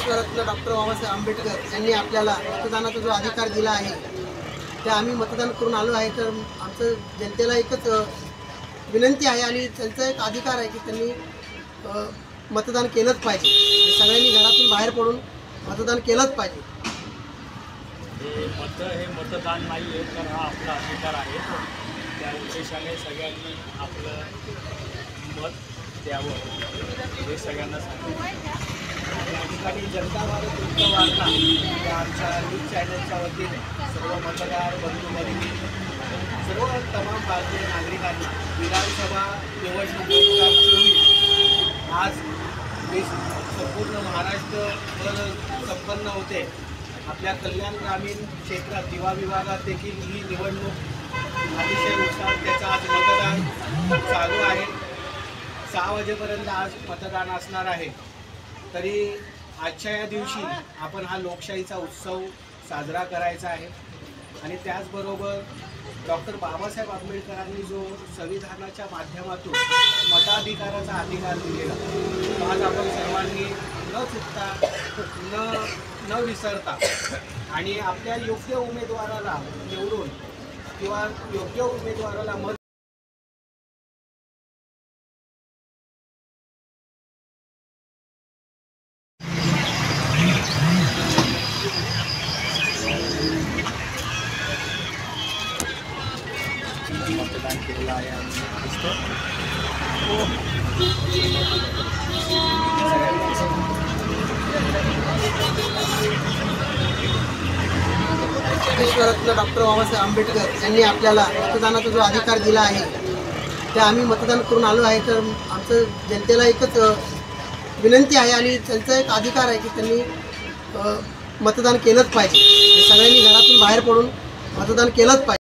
विश्वरत्न doctor Babasaheb Ambedkar यांनी आपल्याला मतदानाचा जो अधिकार दिला आहे ते आम्ही मतदान करून आलो आहे। तर आमचं जनतेला एकच विनंती आहे आणि त्यांचा एक अधिकार आहे की त्यांनी मतदान केलंच पाहिजे। सगळ्यांनी घरातून बाहेर पडून मतदान केलंच पाहिजे। हे मतदान नाही आहे तर हा आपला अधिकार आहे। त्या उद्देशाने सगळ्यांनी आपलं मत द्यावं हे सगळ्यांना सांगतो। या ठिकाणी जनता भारत वृत्त वार्ता या आमच्या न्यूज चॅनलच्या वतीने सर्व मतदार बंधू भगिनी सर्व तमाम भारतीय नागरिकांना विधानसभा निवडणूक 2024 आज संपूर्ण महाराष्ट्रभर संपन्न होते। आपल्या कल्याण ग्रामीण क्षेत्रात दिवा विभागात देखील ही निवडणूक अतिशय उत्साहात त्याचा आज मतदान चालू आहे। 6 वाजेपर्यंत आज मतदान असणार आहे। तरी आजच्या या दिवशी आपण हा लोकशाहीचा उत्सव साजरा करायचा आहे आणि त्याचबरोबर डॉक्टर बाबासाहेब आंबेडकरांनी जो संविधानाच्या माध्यमातून मताधिकाराचा अधिकार दिलेला तो आज आपण सर्वांनी न चुकता न विसरता आणि आपल्या योग्य उमेदवाराला निवडून किंवा योग्य उमेदवाराला मत मतदान केलेलं आहे आणि विश्वरत्न डॉक्टर बाबासाहेब आंबेडकर यांनी आपल्याला मतदानाचा जो अधिकार दिला आहे ते आम्ही मतदान करून आलो आहे। तर आमचं जनतेला एकच विनंती आहे आणि त्यांचा एक अधिकार आहे की त्यांनी मतदान केलंच पाहिजे। सगळ्यांनी घरातून बाहेर पडून मतदान केलंच पाहिजे।